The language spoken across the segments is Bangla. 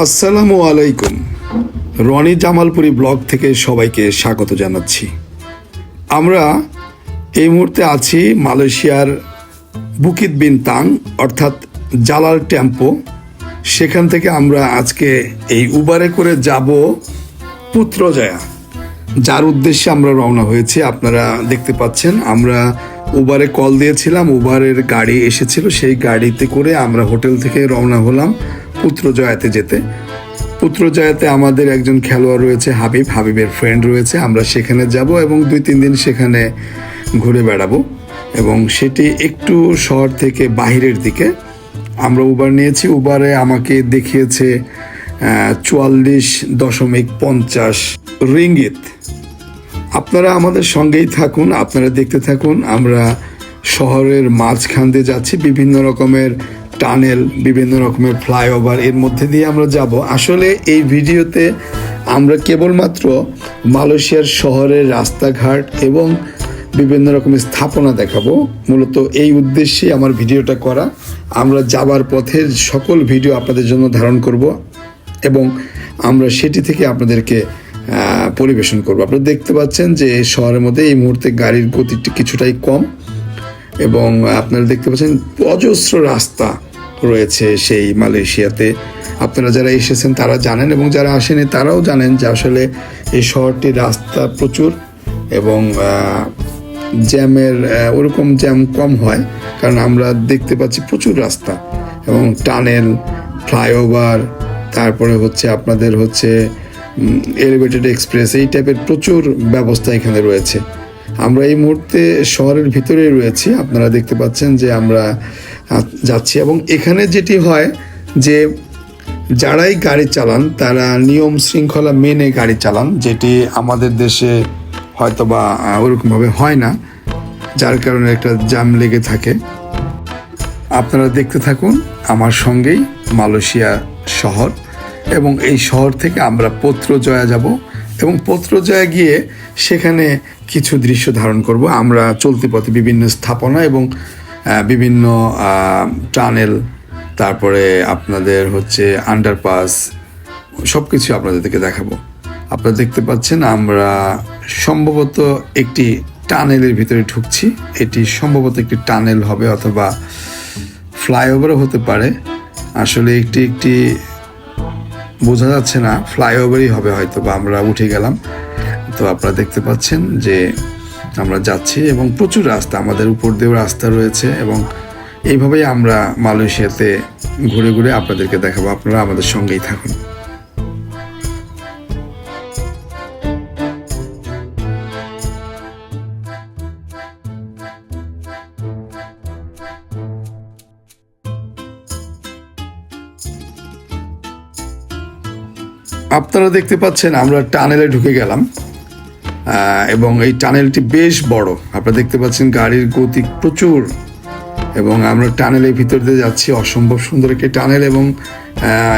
আসসালামু আলাইকুম। রনি জামালপুরি ব্লগ থেকে সবাইকে স্বাগত জানাচ্ছি। আমরা এই মুহূর্তে আছি মালয়েশিয়ার বুকিত বিনতাং অর্থাৎ জালাল টেম্পো। সেখান থেকে আমরা আজকে এই উবারে করে যাব পুত্রজয়া, যার উদ্দেশ্যে আমরা রওনা হয়েছি। আপনারা দেখতে পাচ্ছেন আমরা উবারে কল দিয়েছিলাম, উবারের গাড়ি এসেছিল, সেই গাড়িতে করে আমরা হোটেল থেকে রওনা হলাম পুত্রজয়াতে যেতে। পুত্রজয়াতে আমাদের একজন খেলোয়াড় রয়েছে, হাবিবের ফ্রেন্ড রয়েছে। আমরা সেখানে যাব এবং 2-3 দিন সেখানে ঘুরে বেড়াবো, এবং সেটি একটু শহর থেকে বাহিরের দিকে। আমরা উবার নিয়েছি, উবারে আমাকে দেখিয়েছে 44.50 রিঙ্গিত। আপনারা আমাদের সঙ্গেই থাকুন, আপনারা দেখতে থাকুন। আমরা শহরের মাঝখান দিয়ে যাচ্ছি, বিভিন্ন রকমের টানেল, বিভিন্ন রকমের ফ্লাইওভার, এর মধ্যে দিয়ে আমরা যাব। আসলে এই ভিডিওতে আমরা কেবলমাত্র মালয়েশিয়ার শহরের রাস্তাঘাট এবং বিভিন্ন রকমের স্থাপনা দেখাবো। মূলত এই উদ্দেশ্যে আমার ভিডিওটা করা। আমরা যাবার পথের সকল ভিডিও আপনাদের জন্য ধারণ করব এবং আমরা সেটি থেকে আপনাদেরকে পরিবেশন করব। আপনারা দেখতে পাচ্ছেন যে শহরের মধ্যে এই মুহূর্তে গাড়ির গতিটি কিছুটাই কম, এবং আপনারা দেখতে পাচ্ছেন অজস্র রাস্তা রয়েছে সেই মালয়েশিয়াতে। আপনারা যারা এসেছেন তারা জানেন, এবং যারা আসেনি তারাও জানেন যে আসলে এই শহরটির রাস্তা প্রচুর, এবং জ্যামের ওরকম জ্যাম কম হয়, কারণ আমরা দেখতে পাচ্ছি প্রচুর রাস্তা এবং টানেল, ফ্লাইওভার, তারপরে আপনাদের এলিভেটেড এক্সপ্রেস, এই টাইপের প্রচুর ব্যবস্থা এখানে রয়েছে। আমরা এই মুহূর্তে শহরের ভিতরেই রয়েছি। আপনারা দেখতে পাচ্ছেন যে আমরা যাচ্ছি, এবং এখানে যেটি হয় যে যারাই গাড়ি চালান তারা নিয়ম শৃঙ্খলা মেনে গাড়ি চালান, যেটি আমাদের দেশে হয়তো বা ওরকমভাবে হয় না, যার কারণে একটা জ্যাম লেগে থাকে। আপনারা দেখতে থাকুন আমার সঙ্গেই মালয়েশিয়া শহর, এবং এই শহর থেকে আমরা পুত্রজয়া যাব, এবং পুত্রজয়া গিয়ে সেখানে কিছু দৃশ্য ধারণ করব। আমরা চলতি পথে বিভিন্ন স্থাপনা এবং বিভিন্ন টানেল, তারপরে আপনাদের আন্ডারপাস, সব কিছু আপনাদেরকে দেখাবো। আপনারা দেখতে পাচ্ছেন আমরা সম্ভবত একটি টানেলের ভিতরে ঢুকছি। এটি সম্ভবত একটি টানেল হবে অথবা ফ্লাইওভারও হতে পারে। আসলে একটি বোঝা যাচ্ছে না, ফ্লাইওভারই হবে হয়তো, বা আমরা উঠে গেলাম। তো আপনারা দেখতে পাচ্ছেন যে আমরা যাচ্ছি, এবং প্রচুর রাস্তা, আমাদের উপর দিয়েও রাস্তা রয়েছে, এবং এইভাবেই আমরা মালয়েশিয়াতে ঘুরে ঘুরে আপনাদেরকে দেখাবো। আপনারা আমাদের সঙ্গেই থাকুন। আপনারা দেখতে পাচ্ছেন আমরা টানেলে ঢুকে গেলাম, এবং এই টানেলটি বেশ বড়। আপনারা দেখতে পাচ্ছেন গাড়ির গতি প্রচুর, এবং আমরা টানেলের ভিতর দিয়ে যাচ্ছি। অসম্ভব সুন্দর একটি টানেল, এবং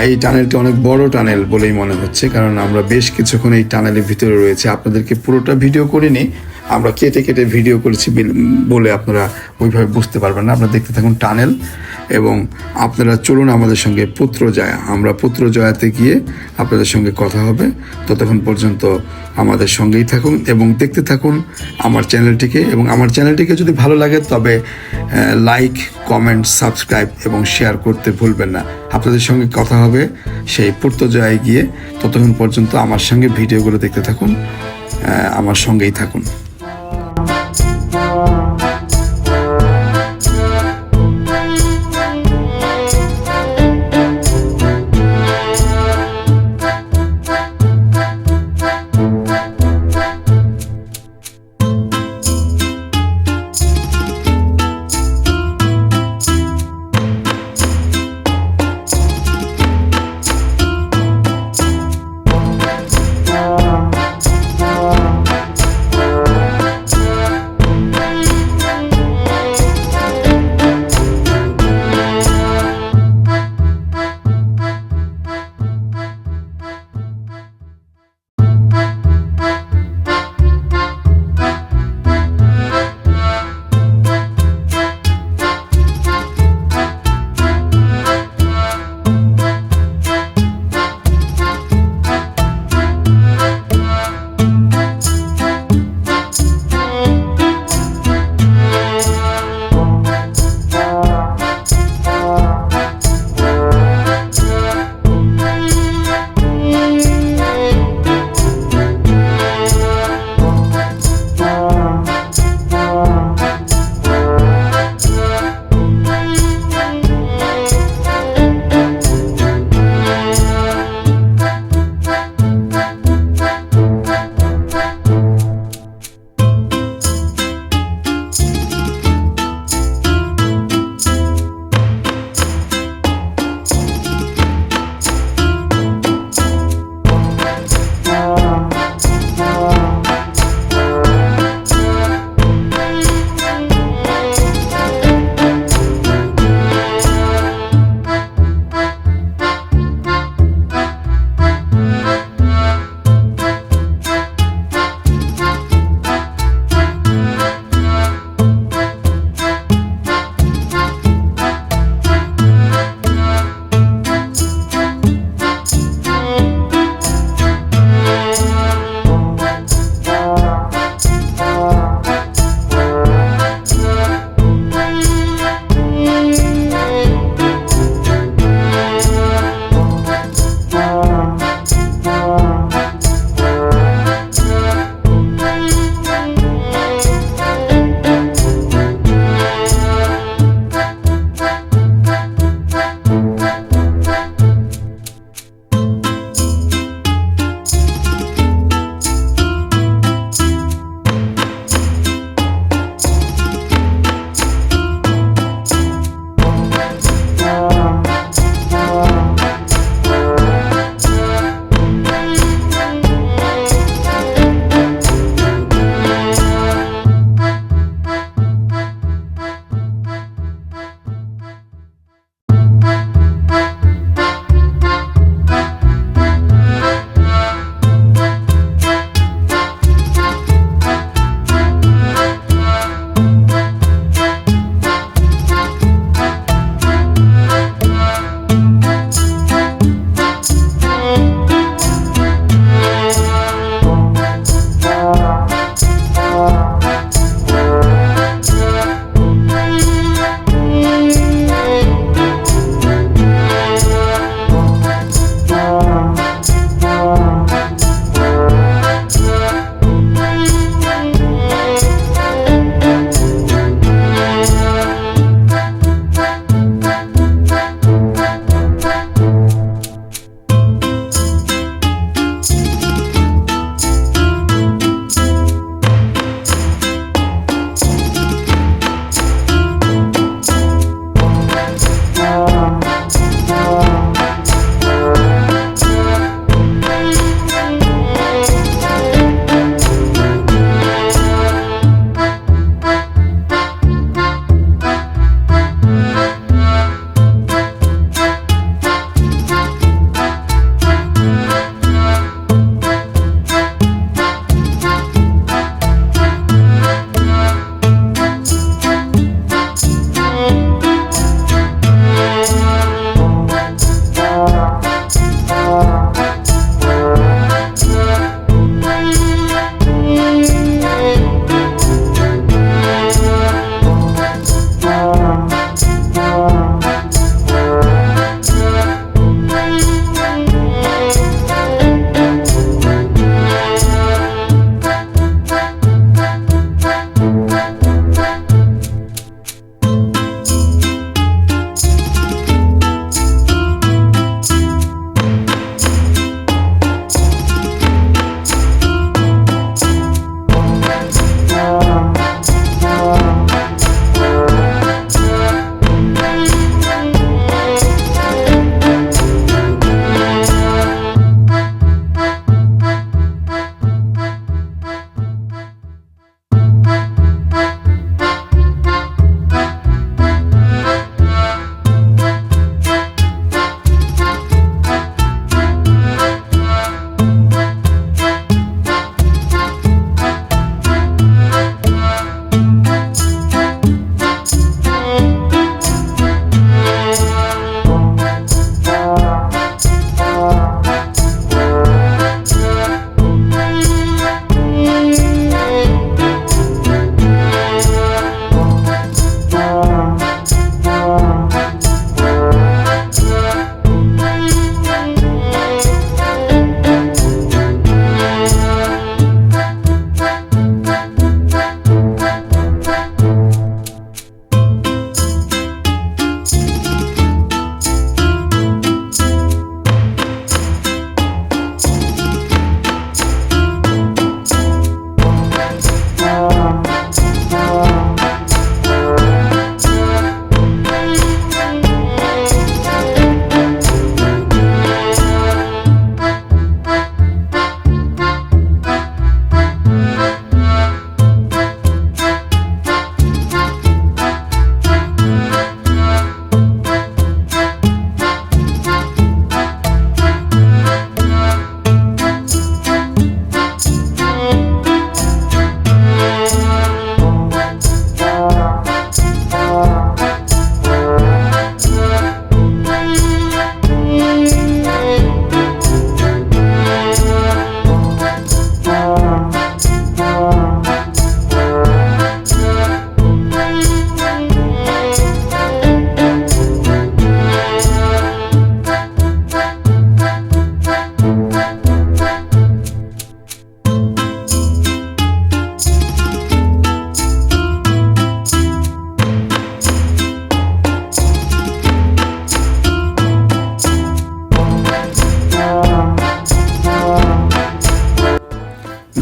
এই টানেলটি অনেক বড় টানেল বলেই মনে হচ্ছে, কারণ আমরা বেশ কিছুক্ষণ এই টানেলের ভিতরে রয়েছে। আপনাদেরকে পুরোটা ভিডিও করিনি, আমরা কেটে কেটে ভিডিও করেছি বলে আপনারা ওইভাবে বুঝতে পারবেন না। আপনারা দেখতে থাকুন টানেল, এবং আপনারা চলুন আমাদের সঙ্গে পুত্রজয়া। আমরা পুত্রজয়াতে গিয়ে আপনাদের সঙ্গে কথা হবে। ততক্ষণ পর্যন্ত আমাদের সঙ্গেই থাকুন এবং দেখতে থাকুন আমার চ্যানেলটিকে, এবং আমার চ্যানেলটিকে যদি ভালো লাগে তবে লাইক, কমেন্ট, সাবস্ক্রাইব এবং শেয়ার করতে ভুলবেন না। আপনাদের সঙ্গে কথা হবে সেই পুত্রজয়ায় গিয়ে। ততক্ষণ পর্যন্ত আমার সঙ্গে ভিডিওগুলো দেখতে থাকুন, আমার সঙ্গেই থাকুন।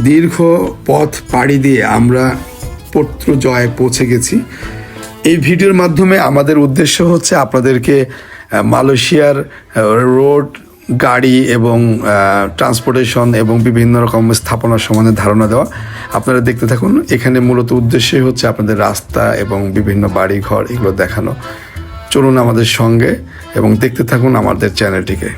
দীর্ঘ পথ পাড়ি দিয়ে আমরা পত্রজয় পৌঁছে গেছি। এই ভিডিওর মাধ্যমে আমাদের উদ্দেশ্য হচ্ছে আপনাদেরকে মালয়েশিয়ার রোড, গাড়ি এবং ট্রান্সপোর্টেশন এবং বিভিন্ন রকম স্থাপনা সম্বন্ধে ধারণা দেওয়া। আপনারা দেখতে থাকুন। এখানে মূলত উদ্দেশ্যই হচ্ছে আপনাদের রাস্তা এবং বিভিন্ন বাড়ি ঘর এগুলো দেখানো। চলুন আমাদের সঙ্গে এবং দেখতে থাকুন আমাদের চ্যানেলটিকে।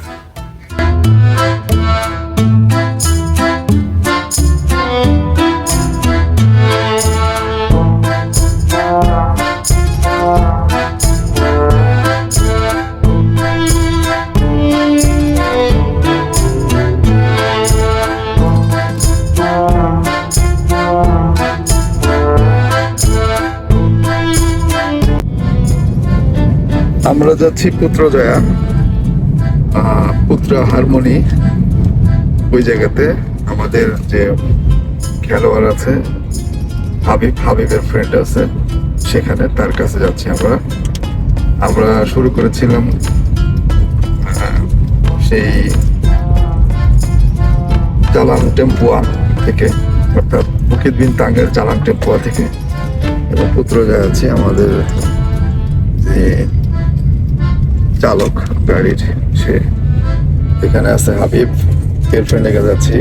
আমরা যাচ্ছি পুত্রজয়া, পুত্র হারমোনি। ওই জায়গাতে আমাদের যে খেলোয়াড় আছে হাবিবের ফ্রেন্ড আছে, সেখানে তার কাছে যাচ্ছি আমরা শুরু করেছিলাম সেই জালান টেম্পুয়া থেকে, অর্থাৎ বুকিত বিনতাংয়ের জালান টেম্পুয়া থেকে, এবং পুত্রজয়া আছে আমাদের যে চালক গাড়ির, সে এখানে আছে হাবিব, গার্লফ্রেন্ড লেগে যাচ্ছি,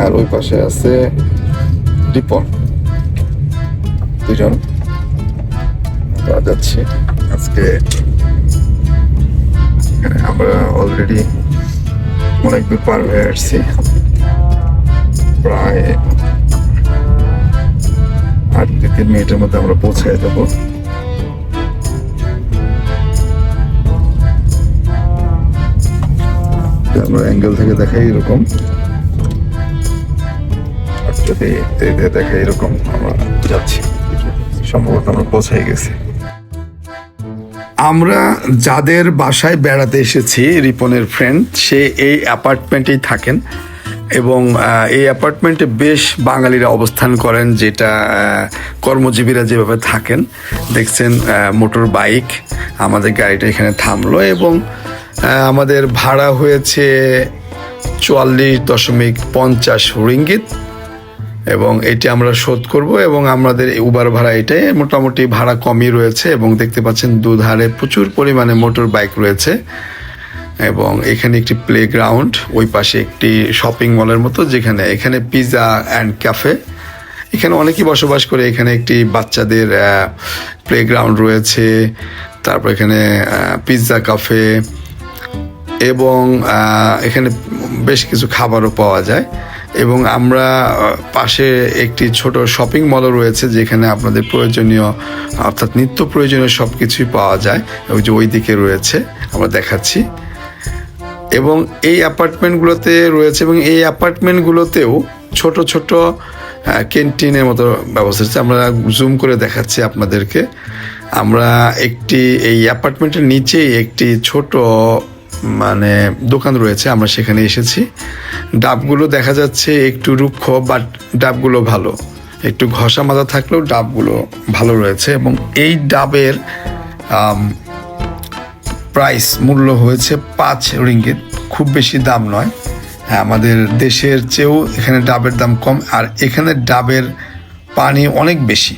আর ওই পাশে আছে রিপন। দুজন আমরা যাচ্ছি আজকে। এখানে আমরা অলরেডি অনেক দূর পার হয়ে আসছি, প্রায় 8-3 মিনিটের মধ্যে আমরা পৌঁছে যাবো। আমরা অ্যাঙ্গেল থেকে দেখাই এরকম, যদি দেখাই এরকম আমরা যাচ্ছি, সম্ভবত আমরা পৌঁছে গেছি। আমরা যাদের বাসায় বেড়াতে এসেছি, রিপনের ফ্রেন্ড, সে এই অ্যাপার্টমেন্টেই থাকেন এবং এই অ্যাপার্টমেন্টে বেশ বাঙালিরা অবস্থান করেন, যেটা কর্মজীবীরা যেভাবে থাকেন। দেখছেন মোটর বাইক, আমাদের গাড়িটা এখানে থামলো এবং আমাদের ভাড়া হয়েছে 44.50 রিঙ্গিত এবং এটি আমরা শোধ করব। এবং আমাদের উবার ভাড়া এটাই, মোটামুটি ভাড়া কমই রয়েছে। এবং দেখতে পাচ্ছেন দুধারে প্রচুর পরিমাণে মোটর বাইক রয়েছে এবং এখানে একটি প্লে গ্রাউন্ড, ওই পাশে একটি শপিং মলের মতো, যেখানে এখানে পিৎজা অ্যান্ড ক্যাফে, এখানে অনেকেই বসবাস করে। এখানে একটি বাচ্চাদের প্লে গ্রাউন্ড রয়েছে, তারপর এখানে পিৎজা ক্যাফে এবং এখানে বেশ কিছু খাবারও পাওয়া যায়। এবং আমরা পাশে একটি ছোট শপিং মলও রয়েছে, যেখানে আপনাদের প্রয়োজনীয় অর্থাৎ নিত্য প্রয়োজনীয় সব কিছুই পাওয়া যায়। ওই যে ওই দিকে রয়েছে, আমরা দেখাচ্ছি। এবং এই অ্যাপার্টমেন্টগুলোতে রয়েছে, এবং এই অ্যাপার্টমেন্টগুলোতেও ছোট ছোট ক্যান্টিনের মতো ব্যবস্থা আছে। আমরা জুম করে দেখাচ্ছি আপনাদেরকে। আমরা এই অ্যাপার্টমেন্টের নিচেই একটি ছোট দোকান রয়েছে, আমরা সেখানে এসেছি। ডাবগুলো দেখা যাচ্ছে একটু রুক্ষ, বাট ডাবগুলো ভালো, একটু ঘষা মাজা থাকলেও ডাবগুলো ভালো রয়েছে। এবং এই ডাবের প্রাইস মূল্য হয়েছে 5 রিঙ্গিত, খুব বেশি দাম নয়। হ্যাঁ, আমাদের দেশের চেয়েও এখানে ডাবের দাম কম, আর এখানে ডাবের পানি অনেক বেশি।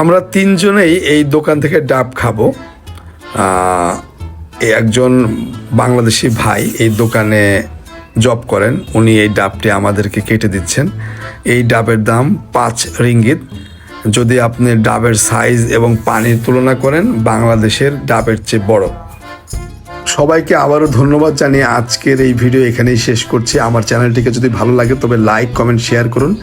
আমরা 3 জনেই এই দোকান থেকে ডাব খাবো। একজন বাংলাদেশি ভাই এই দোকানে জব করেন, উনি এই ডাবটি আমাদেরকে কেটে দিচ্ছেন। এই ডাবের দাম 5 রিঙ্গিত। যদি আপনি ডাবের সাইজ এবং পানির তুলনা করেন, বাংলাদেশের ডাবের চেয়ে বড়। সবাইকে আবারও ধন্যবাদ জানিয়ে আজকের এই ভিডিও এখানেই শেষ করছি। আমার চ্যানেলটিকে যদি ভালো লাগে তবে লাইক, কমেন্ট, শেয়ার করুন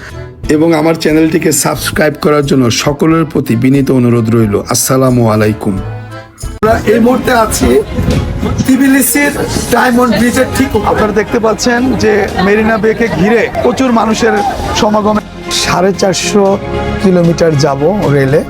এবং আমার চ্যানেলটিকে সাবস্ক্রাইব করার জন্য সকলের প্রতি বিনীত অনুরোধ রইল। আসসালামু আলাইকুম। আমরা এই মুহূর্তে আছি তিবিলিসির ডায়মন্ড ব্রিজের ঠিক, আপনারা দেখতে পাচ্ছেন যে মেরিনা বেকে ঘিরে প্রচুর মানুষের সমাগম। 450 কিলোমিটার যাব রেলে।